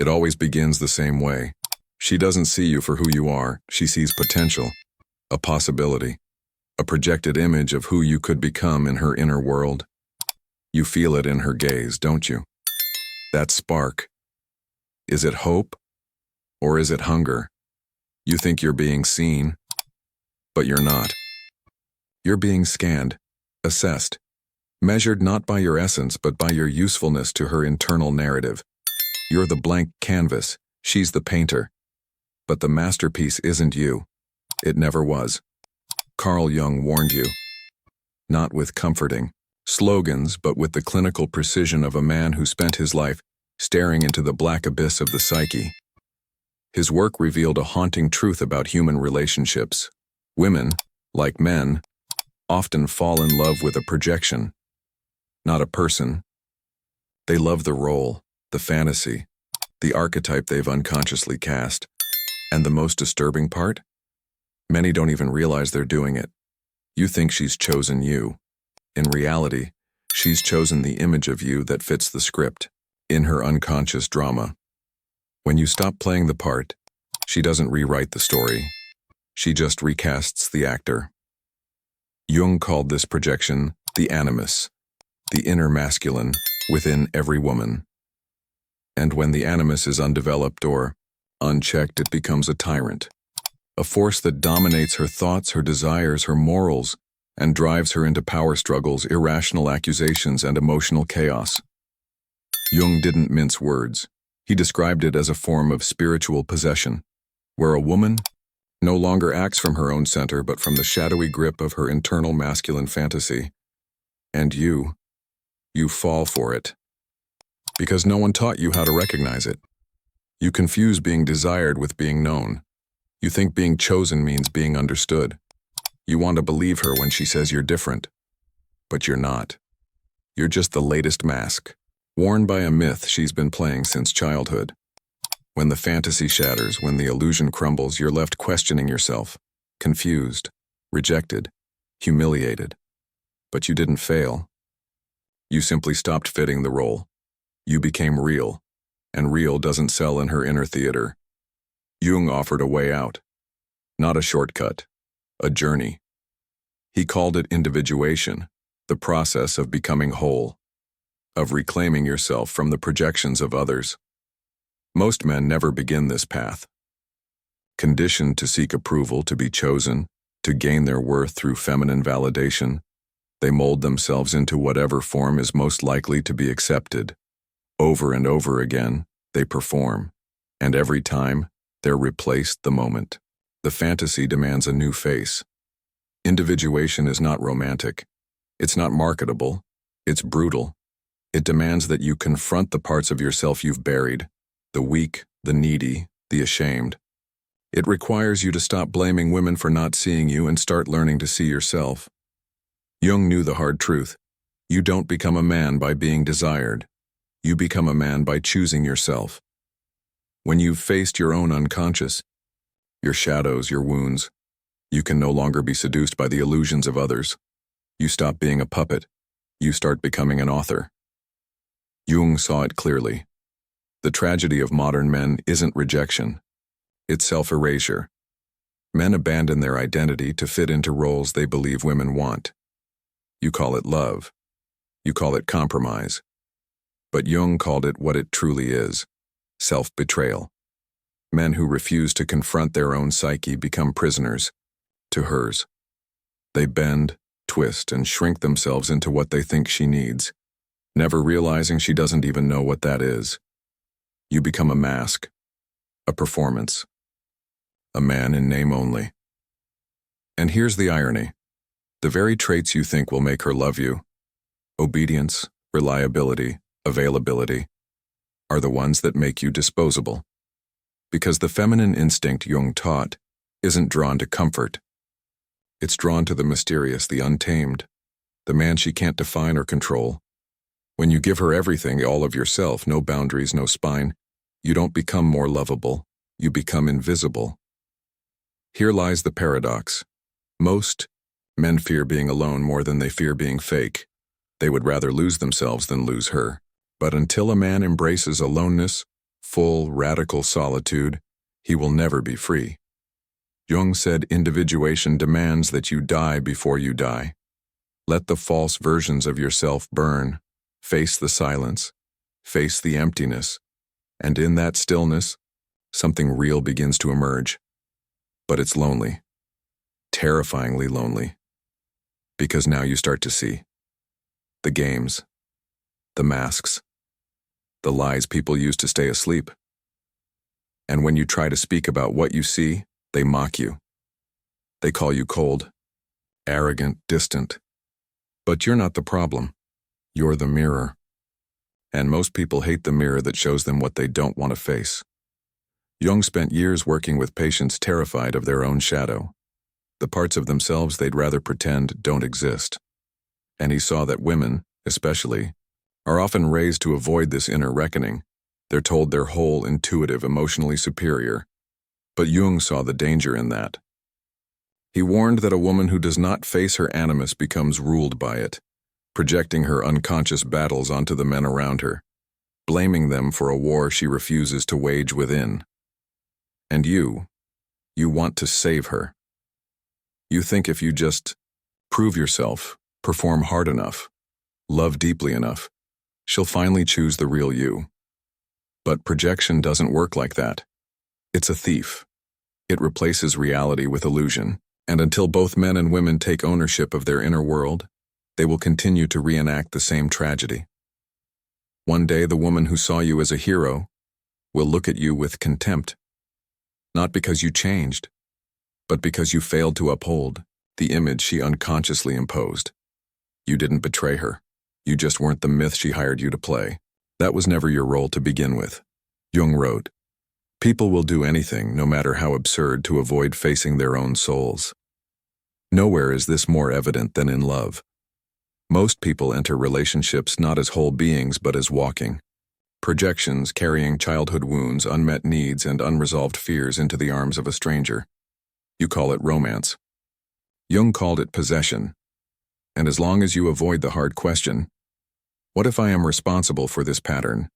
It always begins the same way. She doesn't see you for who you are. She sees potential, a possibility, a projected image of who you could become in her inner world. You feel it in her gaze, don't you? That spark. Is it hope or is it hunger? You think you're being seen, but you're not. You're being scanned, assessed, measured not by your essence but by your usefulness to her internal narrative. You're the blank canvas, she's the painter. But the masterpiece isn't you. It never was. Carl Jung warned you. Not with comforting slogans, but with the clinical precision of a man who spent his life staring into the black abyss of the psyche. His work revealed a haunting truth about human relationships. Women, like men, often fall in love with a projection, not a person. They love the role, the fantasy, the archetype they've unconsciously cast. And the most disturbing part? Many don't even realize they're doing it. You think she's chosen you. In reality, she's chosen the image of you that fits the script, in her unconscious drama. When you stop playing the part, she doesn't rewrite the story. She just recasts the actor. Jung called this projection the animus, the inner masculine within every woman. And when the animus is undeveloped or unchecked, it becomes a tyrant, a force that dominates her thoughts, her desires, her morals, and drives her into power struggles, irrational accusations, and emotional chaos. Jung didn't mince words. He described it as a form of spiritual possession, where a woman no longer acts from her own center but from the shadowy grip of her internal masculine fantasy. And you fall for it. Because no one taught you how to recognize it. You confuse being desired with being known. You think being chosen means being understood. You want to believe her when she says you're different. But you're not. You're just the latest mask, worn by a myth she's been playing since childhood. When the fantasy shatters, when the illusion crumbles, you're left questioning yourself, confused, rejected, humiliated. But you didn't fail. You simply stopped fitting the role. You became real. And real doesn't sell in her inner theater. Jung offered a way out. Not a shortcut. A journey. He called it individuation, the process of becoming whole, of reclaiming yourself from the projections of others. Most men never begin this path. Conditioned to seek approval, to be chosen, to gain their worth through feminine validation, they mold themselves into whatever form is most likely to be accepted. Over and over again, they perform, and every time, they're replaced the moment. The fantasy demands a new face. Individuation is not romantic. It's not marketable. It's brutal. It demands that you confront the parts of yourself you've buried, the weak, the needy, the ashamed. It requires you to stop blaming women for not seeing you and start learning to see yourself. Jung knew the hard truth. You don't become a man by being desired. You become a man by choosing yourself. When you've faced your own unconscious, your shadows, your wounds, you can no longer be seduced by the illusions of others. You stop being a puppet. You start becoming an author. Jung saw it clearly. The tragedy of modern men isn't rejection. It's self-erasure. Men abandon their identity to fit into roles they believe women want. You call it love. You call it compromise. But Jung called it what it truly is, self-betrayal. Men who refuse to confront their own psyche become prisoners to hers. They bend, twist, and shrink themselves into what they think she needs, never realizing she doesn't even know what that is. You become a mask, a performance, a man in name only. And here's the irony. The very traits you think will make her love you, obedience, reliability, availability, are the ones that make you disposable. Because the feminine instinct Jung taught isn't drawn to comfort. It's drawn to the mysterious, the untamed, the man she can't define or control. When you give her everything, all of yourself, no boundaries, no spine, you don't become more lovable, you become invisible. Here lies the paradox. Most men fear being alone more than they fear being fake. They would rather lose themselves than lose her. But until a man embraces aloneness, full, radical solitude, he will never be free. Jung said individuation demands that you die before you die. Let the false versions of yourself burn, face the silence, face the emptiness, and in that stillness, something real begins to emerge. But it's lonely, terrifyingly lonely, because now you start to see the games, the masks, the lies people use to stay asleep. And when you try to speak about what you see, they mock you. They call you cold, arrogant, distant. But you're not the problem. You're the mirror. And most people hate the mirror that shows them what they don't want to face. Jung spent years working with patients terrified of their own shadow, the parts of themselves they'd rather pretend don't exist. And he saw that women, especially, are often raised to avoid this inner reckoning. They're told they're whole, intuitive, emotionally superior. But Jung saw the danger in that. He warned that a woman who does not face her animus becomes ruled by it, projecting her unconscious battles onto the men around her, blaming them for a war she refuses to wage within. And you want to save her. You think if you just prove yourself, perform hard enough, love deeply enough, she'll finally choose the real you. But projection doesn't work like that. It's a thief. It replaces reality with illusion, and until both men and women take ownership of their inner world, they will continue to reenact the same tragedy. One day, the woman who saw you as a hero will look at you with contempt, not because you changed, but because you failed to uphold the image she unconsciously imposed. You didn't betray her. You just weren't the myth she hired you to play. That was never your role to begin with. Jung wrote, "People will do anything, no matter how absurd, to avoid facing their own souls. Nowhere is this more evident than in love. Most people enter relationships not as whole beings but as walking projections carrying childhood wounds, unmet needs, and unresolved fears into the arms of a stranger. You call it romance. Jung called it possession. And as long as you avoid the hard question, what if I am responsible for this pattern?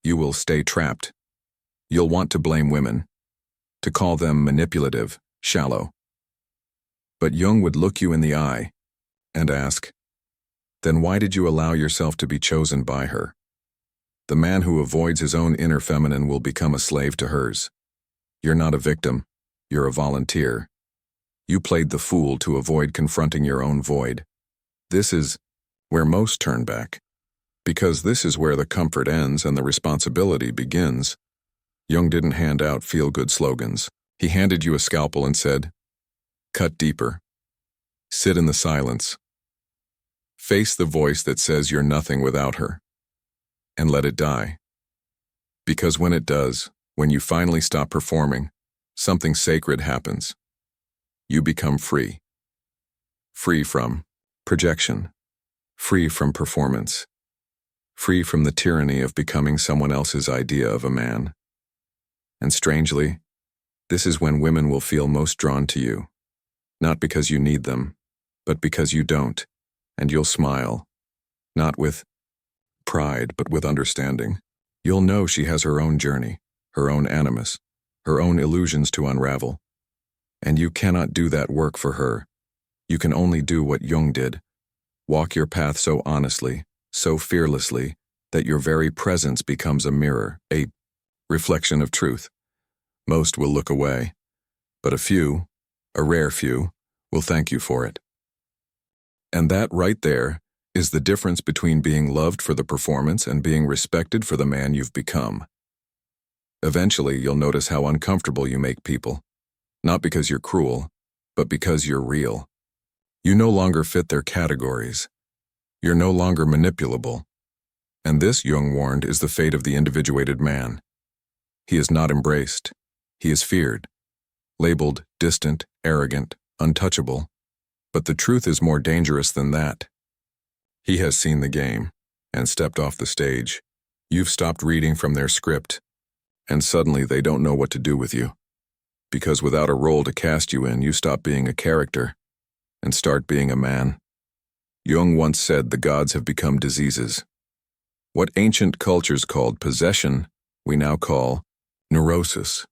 You will stay trapped. You'll want to blame women, to call them manipulative, shallow. But Jung would look you in the eye and ask, then why did you allow yourself to be chosen by her? The man who avoids his own inner feminine will become a slave to hers. You're not a victim, you're a volunteer. You played the fool to avoid confronting your own void. This is where most turn back, because this is where the comfort ends and the responsibility begins. Jung didn't hand out feel-good slogans. He handed you a scalpel and said, cut deeper. Sit in the silence. Face the voice that says you're nothing without her. And let it die. Because when it does, when you finally stop performing, something sacred happens. You become free. Free from projection. Free from performance. Free from the tyranny of becoming someone else's idea of a man. And strangely, this is when women will feel most drawn to you. Not because you need them, but because you don't, and you'll smile. Not with pride, but with understanding. You'll know she has her own journey, her own animus, her own illusions to unravel. And you cannot do that work for her. You can only do what Jung did. Walk your path so honestly, so fearlessly, that your very presence becomes a mirror, a reflection of truth. Most will look away, but a few, a rare few, will thank you for it. And that right there is the difference between being loved for the performance and being respected for the man you've become. Eventually, you'll notice how uncomfortable you make people. Not because you're cruel, but because you're real. You no longer fit their categories. You're no longer manipulable. And this, Jung warned, is the fate of the individuated man. He is not embraced. He is feared, labeled distant, arrogant, untouchable. But the truth is more dangerous than that. He has seen the game and stepped off the stage. You've stopped reading from their script, and suddenly they don't know what to do with you. Because without a role to cast you in, you stop being a character and start being a man. Jung once said the gods have become diseases. What ancient cultures called possession we now call neurosis.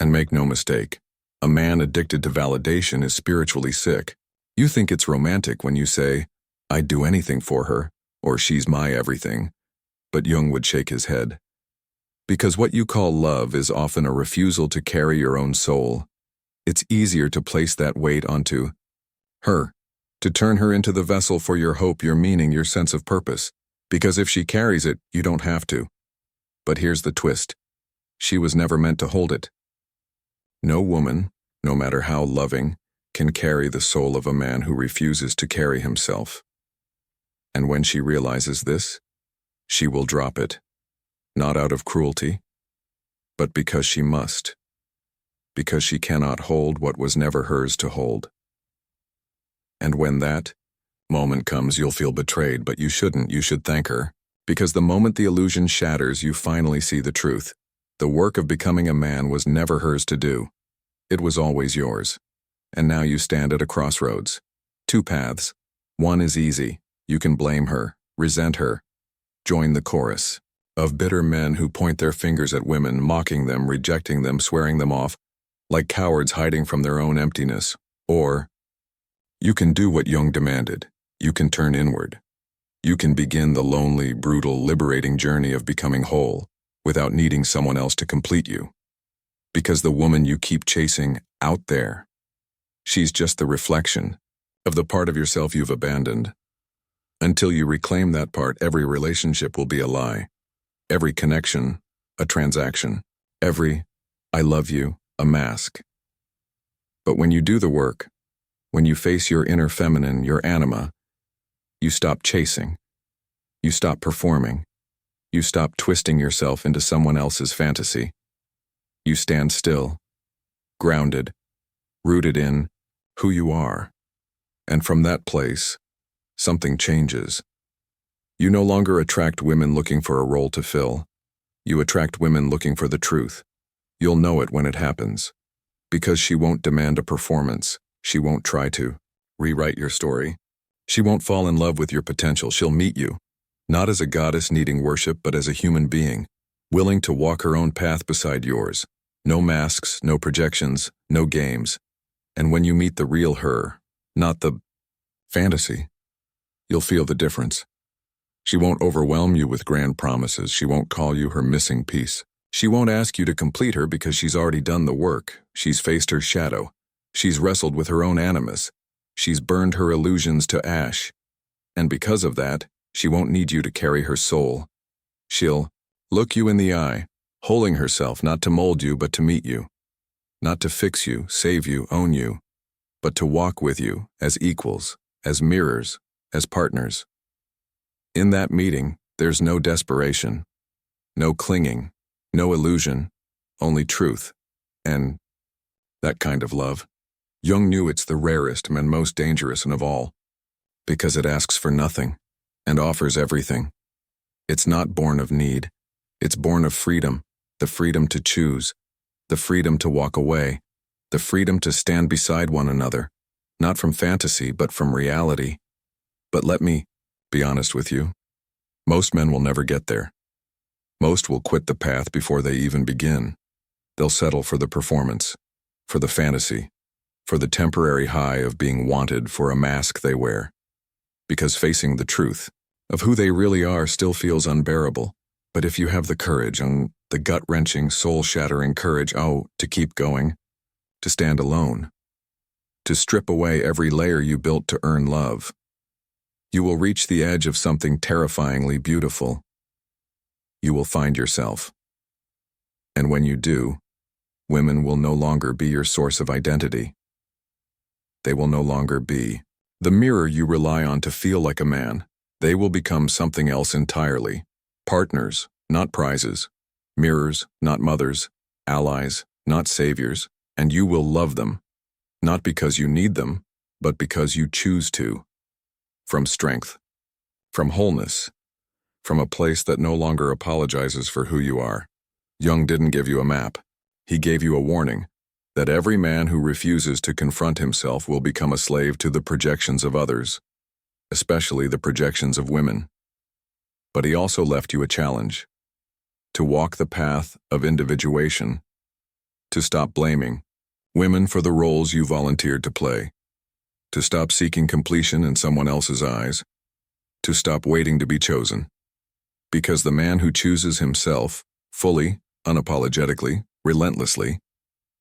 And make no mistake, a man addicted to validation is spiritually sick. You think it's romantic when you say, "I'd do anything for her," or "she's my everything," but Jung would shake his head. Because what you call love is often a refusal to carry your own soul. It's easier to place that weight onto her, to turn her into the vessel for your hope, your meaning, your sense of purpose. Because if she carries it, you don't have to. But here's the twist. She was never meant to hold it. No woman, no matter how loving, can carry the soul of a man who refuses to carry himself. And when she realizes this, she will drop it, not out of cruelty, but because she must, because she cannot hold what was never hers to hold. And when that moment comes, you'll feel betrayed, but you shouldn't. You should thank her, because the moment the illusion shatters, you finally see the truth. The work of becoming a man was never hers to do. It was always yours. And now you stand at a crossroads. Two paths. One is easy. You can blame her, resent her. Join the chorus of bitter men who point their fingers at women, mocking them, rejecting them, swearing them off, like cowards hiding from their own emptiness. Or you can do what Jung demanded. You can turn inward. You can begin the lonely, brutal, liberating journey of becoming whole without needing someone else to complete you. Because the woman you keep chasing out there, she's just the reflection of the part of yourself you've abandoned. Until you reclaim that part, every relationship will be a lie. Every connection, a transaction. Every "I love you," a mask. But when you do the work, when you face your inner feminine, your anima, you stop chasing. You stop performing. You stop twisting yourself into someone else's fantasy. You stand still, grounded, rooted in who you are. And from that place, something changes. You no longer attract women looking for a role to fill. You attract women looking for the truth. You'll know it when it happens. Because she won't demand a performance. She won't try to rewrite your story. She won't fall in love with your potential. She'll meet you, not as a goddess needing worship, but as a human being, willing to walk her own path beside yours. No masks, no projections, no games. And when you meet the real her, not the fantasy, you'll feel the difference. She won't overwhelm you with grand promises. She won't call you her missing piece. She won't ask you to complete her because she's already done the work. She's faced her shadow. She's wrestled with her own animus. She's burned her illusions to ash. And because of that, she won't need you to carry her soul. She'll look you in the eye, holding herself not to mold you but to meet you. Not to fix you, save you, own you, but to walk with you as equals, as mirrors, as partners. In that meeting, there's no desperation, no clinging, no illusion, only truth, and that kind of love. Jung knew it's the rarest and most dangerous of all, because it asks for nothing and offers everything. It's not born of need. It's born of freedom, the freedom to choose, the freedom to walk away, the freedom to stand beside one another, not from fantasy, but from reality. But let me be honest with you. Most men will never get there. Most will quit the path before they even begin. They'll settle for the performance, for the fantasy, for the temporary high of being wanted, for a mask they wear. Because facing the truth of who they really are still feels unbearable. But if you have the courage, and the gut-wrenching, soul-shattering courage, to keep going, to stand alone, to strip away every layer you built to earn love, you will reach the edge of something terrifyingly beautiful. You will find yourself. And when you do, women will no longer be your source of identity. They will no longer be the mirror you rely on to feel like a man. They will become something else entirely. Partners, not prizes. Mirrors, not mothers. Allies, not saviors. And you will love them, not because you need them, but because you choose to. From strength, from wholeness, from a place that no longer apologizes for who you are. Jung didn't give you a map. He gave you a warning that every man who refuses to confront himself will become a slave to the projections of others, especially the projections of women. But he also left you a challenge. to walk the path of individuation, to stop blaming women for the roles you volunteered to play, to stop seeking completion in someone else's eyes, to stop waiting to be chosen. Because the man who chooses himself, fully, unapologetically, relentlessly,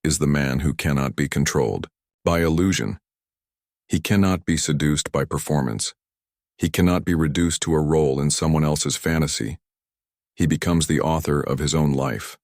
is the man who cannot be controlled by illusion. He cannot be seduced by performance. He cannot be reduced to a role in someone else's fantasy. He becomes the author of his own life.